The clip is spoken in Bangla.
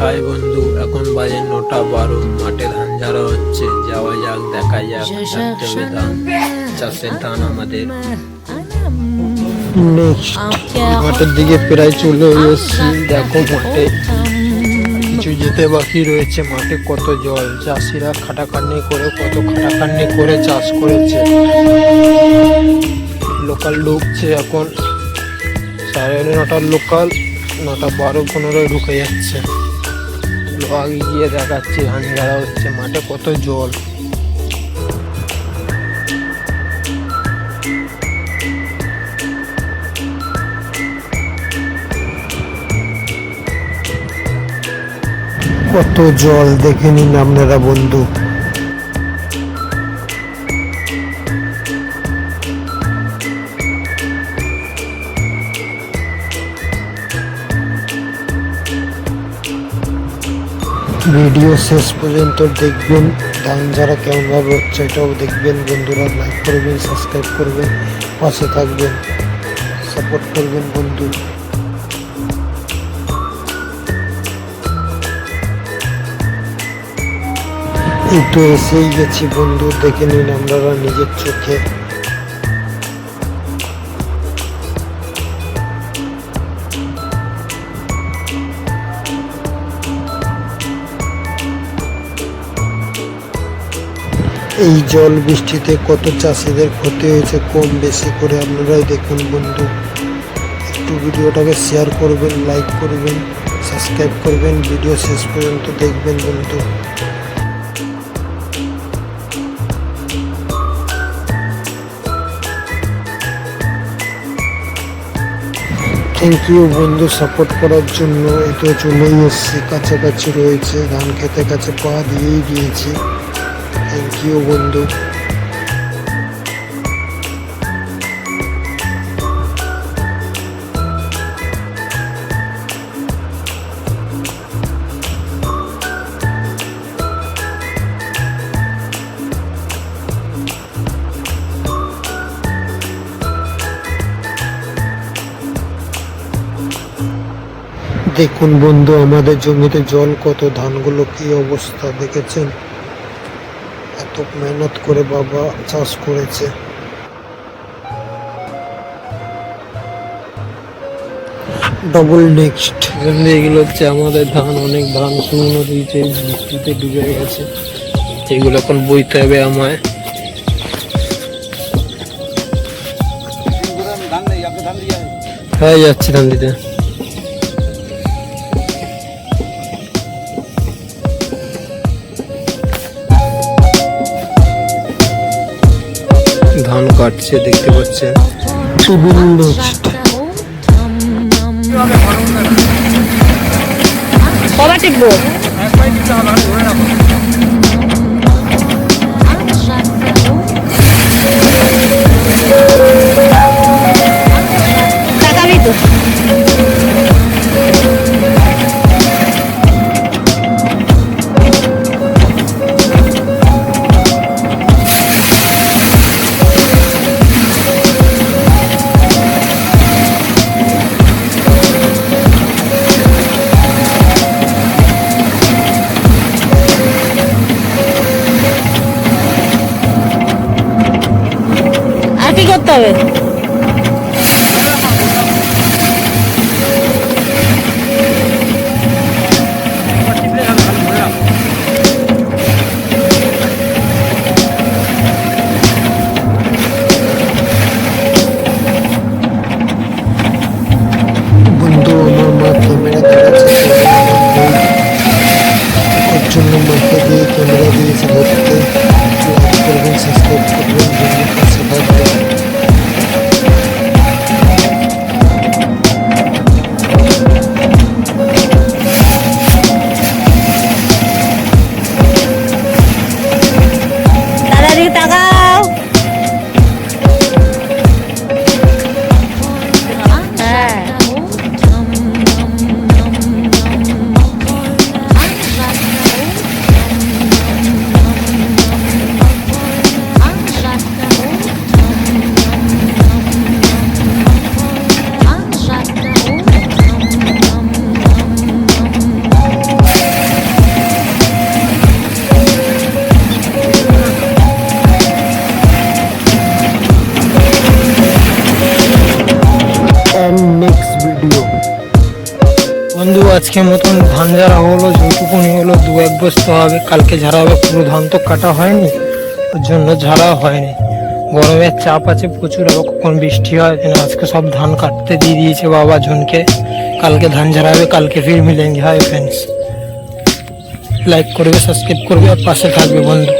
হাই বন্ধু, এখন বাজে 9:12। মাঠে ধান ঝাড়া হচ্ছে। যাওয়া যাক, দেখা যাক। ঝাড়তে হবে ধান, চাষের ধান আমাদের। মাঠের দিকে প্রায় চলে এসেছি। দেখো মাঠে কিছু যেতে বাকি রয়েছে। মাঠে কত জল, চাষিরা খাটাখাটনি করে চাষ করেছে। লোকাল ঢুকছে এখন 9:30 লোকাল, 9:12-15 ঢুকে যাচ্ছে। আগে গিয়ে দেখাচ্ছি ধান ঝাড়া হচ্ছে। মাঠে কত জল। কত জল দেখে নিন আপনারা বন্ধু। ভিডিও শেষ পর্যন্ত দেখবেন। ধান ঝাড়া কেমন ভাবে হচ্ছে এটাও দেখবেন বন্ধুরা। লাইক করবেন, সাবস্ক্রাইব করবেন, পাশে থাকবেন, সাপোর্ট করবেন বন্ধু। এই তো এসেই গেছি বন্ধু, দেখে নিন আপনারা নিজের চোখে। এই জল বৃষ্টিতে কত চাষিদের ক্ষতি হয়েছে, কম বেশি করে আপনারাই দেখুন বন্ধু। একটু ভিডিওটাকে শেয়ার করবেন, লাইক করবেন, সাবস্ক্রাইব করবেন, ভিডিও শেষ পর্যন্ত দেখবেন বন্ধু। থ্যাংক ইউ বন্ধু সাপোর্ট করার জন্য। এতে চলেই এসছি, কাছাকাছি রয়েছে, ধান খেতে কাছে পা দিয়েই গিয়েছি। থ্যাংক ইউ বন্ধু। দেখুন বন্ধু আমাদের জমিতে জল কত, ধানগুলো কি অবস্থা দেখেছেন। এত মেহনত করে বাবা চাষ করেছে। ডবল নেক্সট এগুলো হচ্ছে আমাদের ধান। অনেক ধান শুকনো দিয়েছে, বৃষ্টিতে ডুবে গেছে। এগুলো এখন বইতে হবে আমায়। হ্যাঁ যাচ্ছি ধান দিতে। ধান কাটছে দেখতে পাচ্ছেন। কবা টিপবো? তাকাবি তো। কি করতে হবে? বন্ধু আমার মা ক্যামেরা দেখাচ্ছে, ওর জন্য মাকে দিয়ে ক্যামেরা দিয়েছে ধরতে। লাইক করবেন, সাবস্ক্রাইব করবেন, বন্ধুর কাছে থাকবেন। আজকে মতন ধান ঝাড়া হলো, যেটুকুনি হলো 2-1 বস্তা হবে, কালকে ঝাড়া হবে। পুরো ধান তো কাটা হয়নি, ওর জন্য ঝাড়া হয়নি। গরমের চাপ আছে প্রচুর, আবার কখন বৃষ্টি হয়। আজকে সব ধান কাটতে দিয়ে দিয়েছে বাবা জনকে, কালকে ধান ঝাড়া হবে, কালকে ফির মিলেंगे। হাই ফ্রেন্ডস, লাইক করবে, সাবস্ক্রাইব করবে আর পাশে থাকবে বন্ধু।